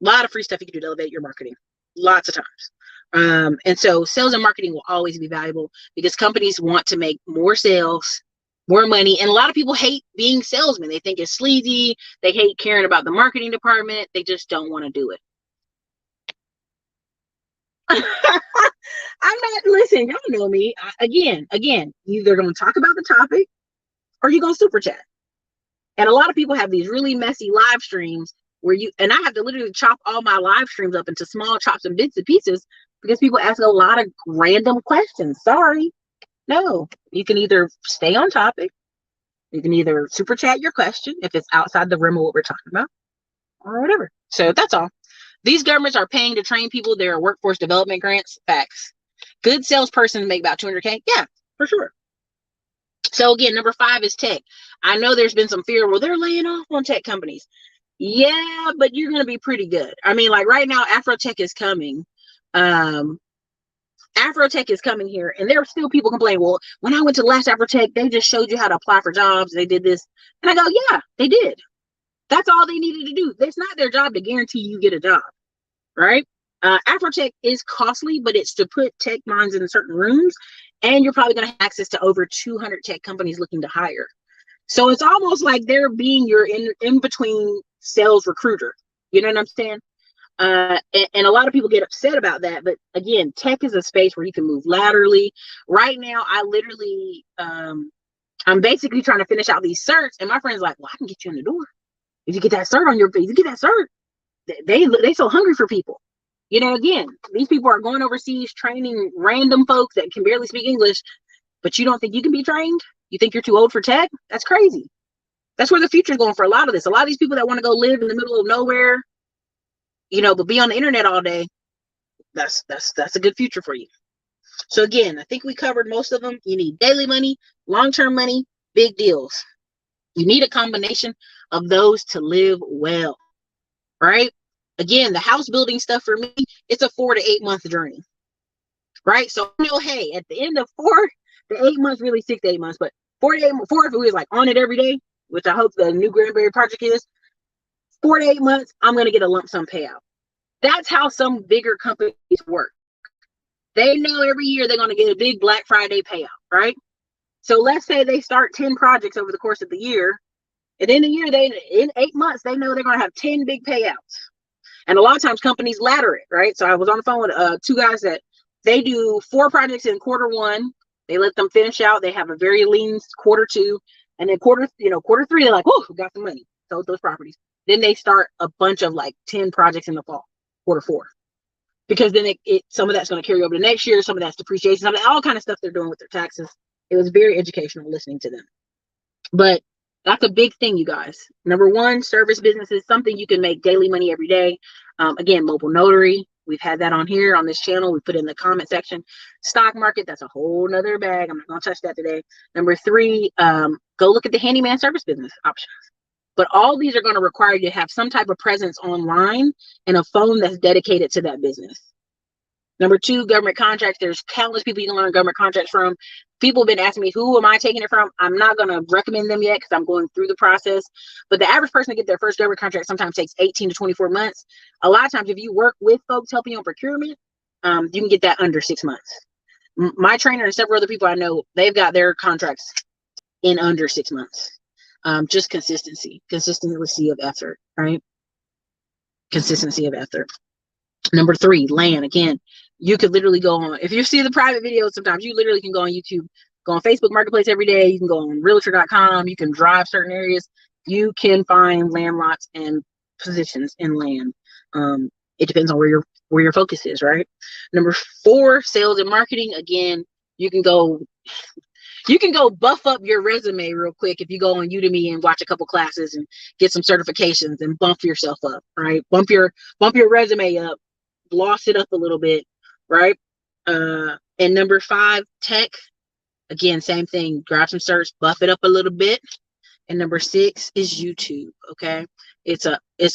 Speaker 1: A lot of free stuff you can do to elevate your marketing, lots of times. And so sales and marketing will always be valuable because companies want to make more sales, more money. And a lot of people hate being salesmen. They think it's sleazy. They hate caring about the marketing department. They just don't want to do it. I'm not, listen, y'all know me. Again, either going to talk about the topic or you're going to super chat. And a lot of people have these really messy live streams where and I have to literally chop all my live streams up into small chops and bits and pieces because people ask a lot of random questions. Sorry. No, you can either stay on topic. You can either super chat your question if it's outside the rim of what we're talking about or whatever. So that's all. These governments are paying to train people. There are workforce development grants. Facts. Good salespersons make about $200K. Yeah, for sure. So again, number 5 is tech. I know there's been some fear. Well, they're laying off on tech companies. Yeah, but you're going to be pretty good. I mean, like right now, Afrotech is coming. Afrotech is coming here, and there are still people complaining, well, when I went to last Afrotech, they just showed you how to apply for jobs. They did this. And I go, yeah, they did. That's all they needed to do. It's not their job to guarantee you get a job, right? Afrotech is costly, but it's to put tech minds in certain rooms, and you're probably going to have access to over 200 tech companies looking to hire. So it's almost like they're being your in-between sales recruiter. You know what I'm saying? And a lot of people get upset about that. But again, tech is a space where you can move laterally. Right now, I literally, I'm basically trying to finish out these certs. And my friend's like, well, I can get you in the door. If you get that cert on your face, you get that cert. They so hungry for people. You know, again, these people are going overseas training random folks that can barely speak English, but you don't think you can be trained? You think you're too old for tech? That's crazy. That's where the future is going for a lot of this. A lot of these people that want to go live in the middle of nowhere, you know, but be on the internet all day, that's a good future for you. So again, I think we covered most of them. You need daily money, long-term money, big deals. You need a combination of those to live well, right? Again, the house building stuff for me, it's a 4 to 8 month journey, right? So, you know, hey, at the end of 4 to 8 months, really 6 to 8 months, but 4 to 8, 4 if it was like on it every day, which I hope the new Granbury project is, 4 to 8 months, I'm going to get a lump sum payout. That's how some bigger companies work. They know every year they're going to get a big Black Friday payout, right? So let's say they start 10 projects over the course of the year. And in the year, in 8 months, they know they're going to have 10 big payouts. And a lot of times companies ladder it, right? So I was on the phone with 2 guys that they do 4 projects in quarter 1. They let them finish out. They have a very lean quarter 2. And then quarter 3, they're like, oh, we got some money. Sold those properties. Then they start a bunch of like 10 projects in the fall, quarter 4. Because then some of that's going to carry over to next year. Some of that's depreciation. All kind of stuff they're doing with their taxes. It was very educational listening to them. But that's a big thing, you guys. Number 1, service business is something you can make daily money every day. Again, mobile notary. We've had that on here on this channel. We put it in the comment section. Stock market, that's a whole nother bag. I'm not going to touch that today. Number 3, go look at the handyman service business options. But all these are going to require you to have some type of presence online and a phone that's dedicated to that business. Number 2, government contracts. There's countless people you can learn government contracts from. People have been asking me, who am I taking it from? I'm not going to recommend them yet because I'm going through the process. But the average person to get their first government contract sometimes takes 18 to 24 months. A lot of times, if you work with folks helping you on procurement, you can get that under 6 months. My trainer and several other people I know, they've got their contracts in under 6 months. Just consistency of effort, right? Consistency of effort. Number 3, land. Again, you could literally go on, if you see the private videos, sometimes you literally can go on YouTube, go on Facebook Marketplace every day. You can go on realtor.com. You can drive certain areas. You can find land lots and positions in land It depends on where your focus is, right? Number 4, sales and marketing. Again, you can go buff up your resume real quick if you go on Udemy and watch a couple classes and get some certifications and bump yourself up, right? Bump your resume up, gloss it up a little bit, right? And number 5, tech. Again, same thing. Grab some certs, buff it up a little bit. And number 6 is YouTube. Okay, it's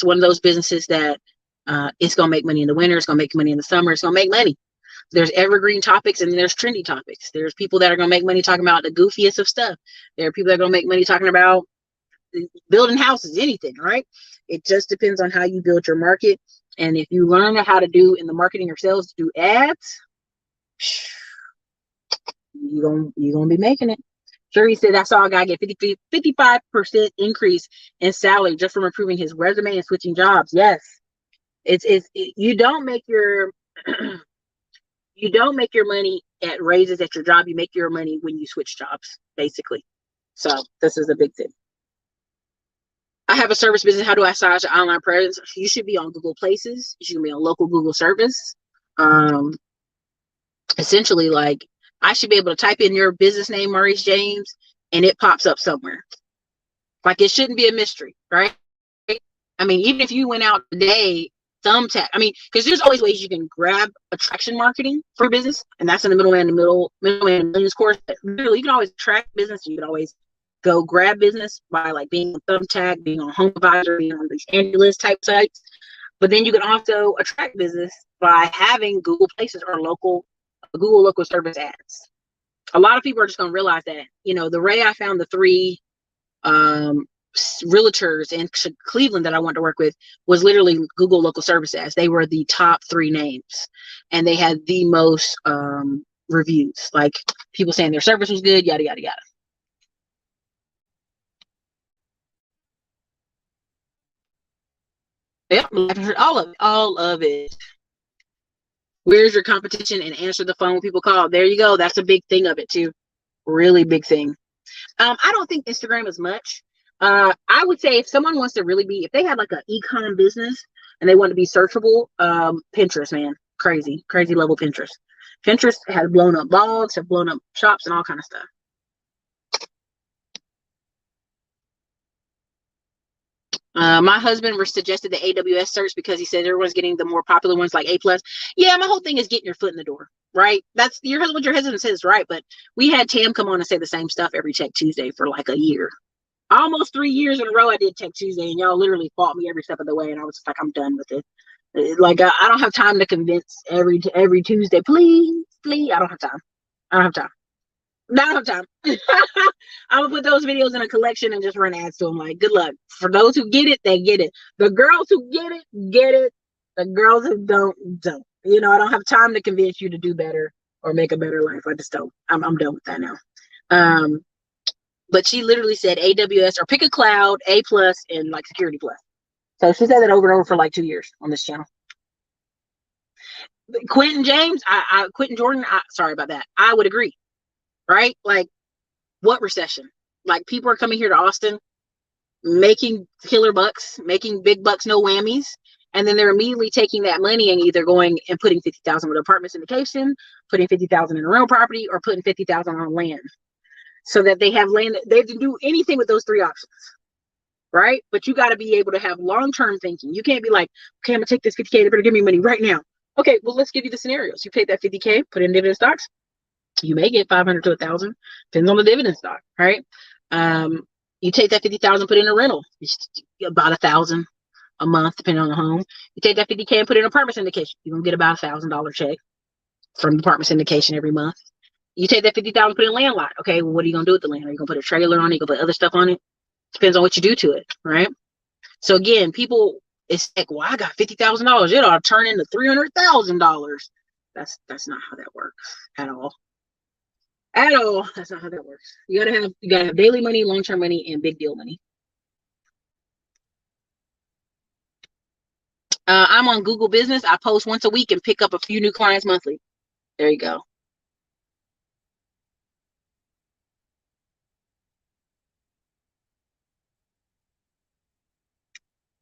Speaker 1: one of those businesses that it's gonna make money in the winter. It's gonna make money in the summer. It's gonna make money. There's evergreen topics and there's trendy topics. There's people that are gonna make money talking about the goofiest of stuff. There are people that are gonna make money talking about building houses, anything, right? It just depends on how you build your market. And if you learn how to do in the marketing or sales to do ads, you're gonna be making it. Sherry said, that's all I gotta get 55% increase in salary just from improving his resume and switching jobs. Yes. You don't make your you don't make your money at raises at your job. You make your money when you switch jobs, basically. So this is a big thing. I have a service business. How do I size your online presence? You should be on Google Places. You should be on local Google service. Essentially, like, I should be able to type in your business name, Maurice James, and it pops up somewhere. Like, it shouldn't be a mystery, right? I mean, even if you went out today, thumbtack. I mean, because there's always ways you can grab attraction marketing for business, and that's in the middleman millions course. Really, you can always attract business. You can always go grab business by like being on Thumbtack, being on HomeAdvisor, being on these Angelus type sites. But then you can also attract business by having Google Places or Google local service ads. A lot of people are just going to realize that, the way I found the 3 realtors in Cleveland that I wanted to work with was literally Google local service ads. They were the top 3 names, and they had the most reviews, like people saying their service was good, yada yada yada. Yep, all of it. Where's your competition? And answer the phone when people call. There you go. That's a big thing of it too. Really big thing. I don't think Instagram is much. I would say if someone wants to really if they have like an e-com business and they want to be searchable, Pinterest, man, crazy level Pinterest. Pinterest has blown up blogs, have blown up shops, and all kind of stuff. My husband suggested the AWS search because he said everyone's getting the more popular ones like A+. Yeah, my whole thing is getting your foot in the door, right? That's what your husband says, right? But we had Tam come on and say the same stuff every Tech Tuesday for like a year. Almost 3 years in a row I did Tech Tuesday, and y'all literally fought me every step of the way, and I was like, I'm done with it. Like, I don't have time to convince every Tuesday. Please. I don't have time. I don't have time. Not enough time. I'm gonna put those videos in a collection and just run ads to them. Like, good luck. For those who get it, they get it. The girls who get it, get it. The girls who don't. I don't have time to convince you to do better or make a better life. I just don't. I'm done with that now. But she literally said AWS or pick a cloud, A+, and like Security Plus. So she said that over and over for like 2 years on this channel. Quentin James, Quentin Jordan, sorry about that. I would agree. Right? Like, what recession? Like, people are coming here to Austin, making killer bucks, making big bucks, no whammies, and then they're immediately taking that money and either going and putting $50,000 with apartment syndication, putting $50,000 in a rental property, or putting $50,000 on land, so that they have land. They can do anything with those 3 options, right? But you got to be able to have long-term thinking. You can't be like, okay, I'm gonna take this $50K. They better give me money right now. Okay, well, let's give you the scenarios. You take that $50K, put it in dividend stocks. You may get 500 to 1,000, depends on the dividend stock, right? You take that 50,000, put in a rental, about 1,000 a month, depending on the home. You take that 50K and put in apartment syndication, you're gonna get about $1,000 check from the apartment syndication every month. You take that 50,000, put in land lot. Okay, well, what are you gonna do with the land? Are you gonna put a trailer on it? You gonna put other stuff on it? Depends on what you do to it, right? So again, people, it's like, well, I got $50,000, it ought to turn into $300,000. That's not how that works at all. At all. That's not how that works. You gotta have daily money, long-term money, and big deal money. I'm on Google Business. I post once a week and pick up a few new clients monthly. There you go.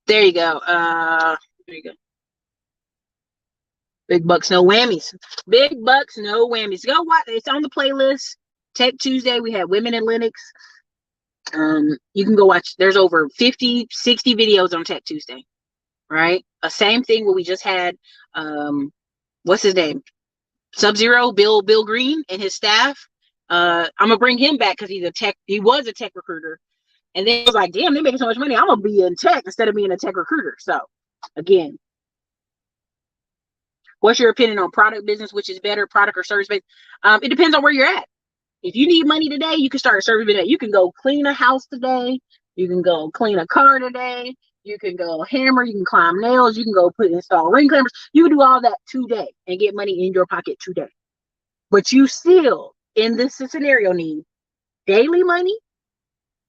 Speaker 1: There you go. There you go. Big bucks, no whammies. Big bucks, no whammies. Go watch. It's on the playlist. Tech Tuesday. We had Women in Linux. You can go watch. There's over 50, 60 videos on Tech Tuesday. Right? Same thing what we just had. What's his name? Sub-Zero, Bill Green and his staff. I'm gonna bring him back because he was a tech recruiter. And then I was like, damn, they're making so much money. I'm gonna be in tech instead of being a tech recruiter. So again, what's your opinion on product business, which is better, product or service based? It depends on where you're at. If you need money today, you can start a service business. You can go clean a house today. You can go clean a car today. You can go hammer. You can climb nails. You can go install ring clampers. You can do all that today and get money in your pocket today. But you still, in this scenario, need daily money,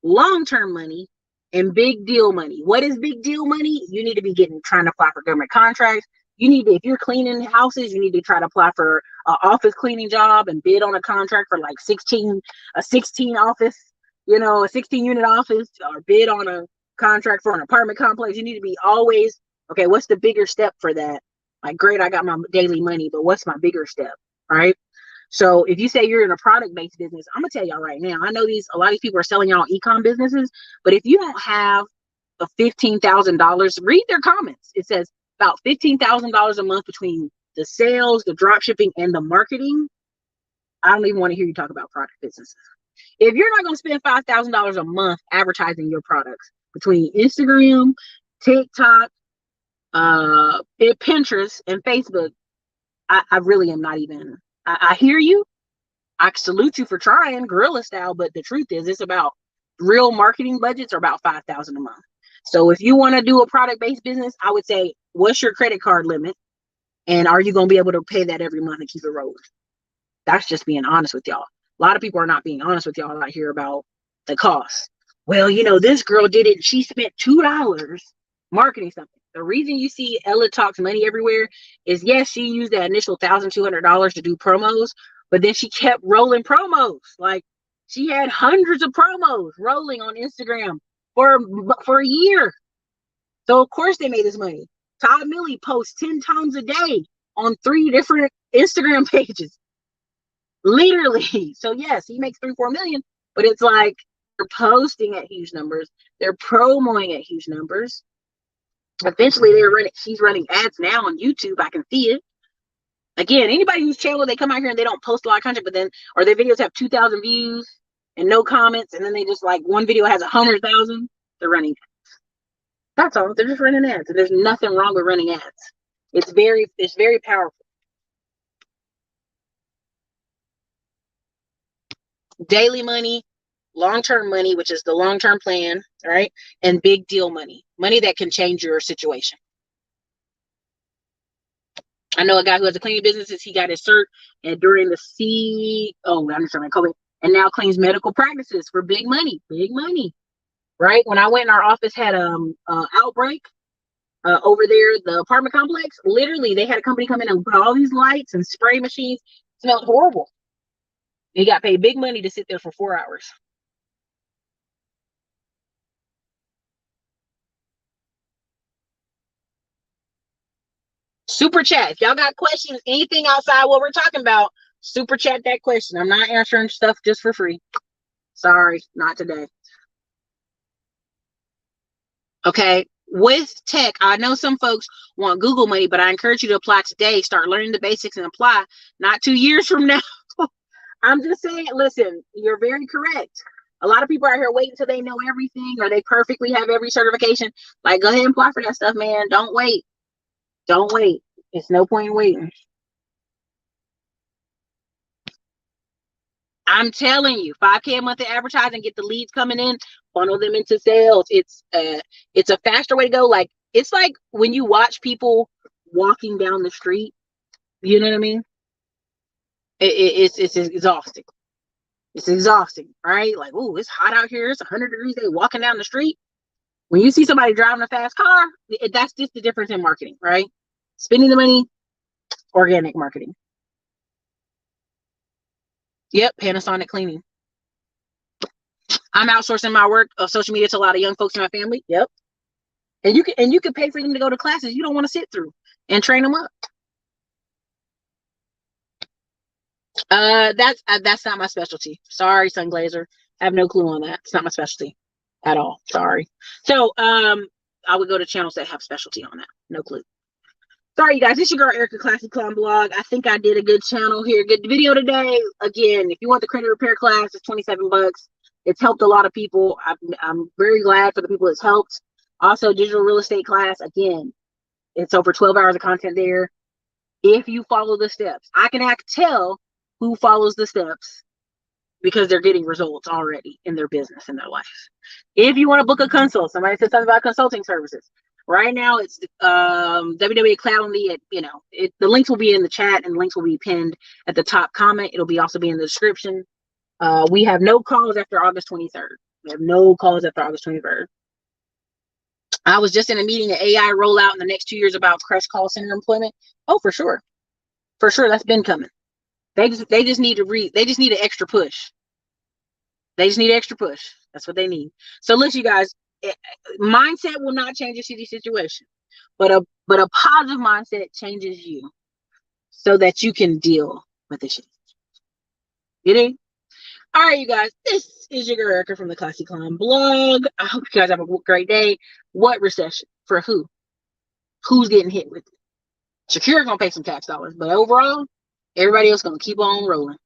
Speaker 1: long-term money, and big deal money. What is big deal money? You need to be trying to apply for government contracts. You need to, if you're cleaning houses, you need to try to apply for an office cleaning job and bid on a contract for like a 16 office, a 16 unit office, or bid on a contract for an apartment complex. You need to be always, okay, what's the bigger step for that? Like, great, I got my daily money, but what's my bigger step, right? So if you say you're in a product-based business, I'm gonna tell y'all right now, I know a lot of these people are selling y'all e-com businesses, but if you don't have a $15,000, read their comments. It says about $15,000 a month between the sales, the drop shipping, and the marketing. I don't even want to hear you talk about product businesses. If you're not going to spend $5,000 a month advertising your products between Instagram, TikTok, Pinterest, and Facebook, I really am not even. I hear you. I salute you for trying guerrilla style, but the truth is, it's about real marketing budgets are about $5,000 a month. So if you want to do a product-based business, I would say, what's your credit card limit? And are you going to be able to pay that every month and keep it rolling? That's just being honest with y'all. A lot of people are not being honest with y'all out here about the cost. Well, this girl did it. She spent $2 marketing something. The reason you see Ella Talks Money everywhere is, yes, she used that initial $1,200 to do promos, but then she kept rolling promos. Like, she had hundreds of promos rolling on Instagram for a year. So of course they made this money. Todd Millie posts 10 times a day on 3 different Instagram pages. Literally. So yes, he makes 3-4 million, but it's like they're posting at huge numbers. They're promoting at huge numbers. Eventually she's running ads now on YouTube. I can see it. Again, anybody whose channel, they come out here and they don't post a lot of content, but then, or their videos have 2,000 views and no comments, and then they just like one video has 100,000, they're running ads. That's all. They're just running ads, and there's nothing wrong with running ads. It's very powerful. Daily money, long-term money, which is the long-term plan, right? And big deal money that can change your situation. I know a guy who has a cleaning business. He got his cert, and during the COVID, and now cleans medical practices for big money, right? When I went in our office, had outbreak over there, the apartment complex. Literally, they had a company come in and put all these lights and spray machines. It smelled horrible. He got paid big money to sit there for 4 hours. Super chat. If y'all got questions, anything outside what we're talking about, super chat that question. I'm not answering stuff just for free. Sorry, not today. Okay. With tech, I know some folks want Google money, but I encourage you to apply today. Start learning the basics and apply, not 2 years from now. I'm just saying, listen, you're very correct. A lot of people out here waiting until they know everything or they perfectly have every certification. Like, go ahead and apply for that stuff, man. Don't wait. Don't wait. It's no point in waiting. I'm telling you, 5K a month of advertising, get the leads coming in, funnel them into sales. It's a faster way to go. Like, it's like when you watch people walking down the street, you know what I mean? It's exhausting. It's exhausting, right? Like, oh, it's hot out here. It's 100 degrees. They walking down the street. When you see somebody driving a fast car, that's just the difference in marketing, right? Spending the money, organic marketing. Yep, Panasonic cleaning. I'm outsourcing my work of social media to a lot of young folks in my family. Yep. And you can pay for them to go to classes you don't want to sit through and train them up. That's not my specialty. Sorry, Sunglazer. I have no clue on that. It's not my specialty at all. Sorry. So I would go to channels that have specialty on that. No clue. Sorry, you guys. It's your girl Erica Classy Clown Blog. I think I did a good channel here, good video today. Again, if you want the credit repair class, it's $27. It's helped a lot of people. I'm very glad for the people it's helped. Also, digital real estate class. Again, it's over 12 hours of content there. If you follow the steps, I can tell who follows the steps because they're getting results already in their business, in their life. If you want to book a consult, somebody said something about consulting services. Right now, it's www.cloudly. The links will be in the chat and links will be pinned at the top comment. It'll be also be in the description. We have no calls after August 23rd. We have no calls after August 23rd. I was just in a meeting, an AI rollout in the next 2 years about crush call center employment. Oh, for sure. For sure, that's been coming. They just need an extra push. They just need an extra push. That's what they need. So listen, you guys, mindset will not change a shitty situation, but a positive mindset changes you so that you can deal with the shit. You know? All right, you guys, this is your girl Erica from the Classy Clown Blog. I hope you guys have a great day. What recession? For who? Who's getting hit with it? Shakira gonna pay some tax dollars, but overall, everybody else gonna keep on rolling.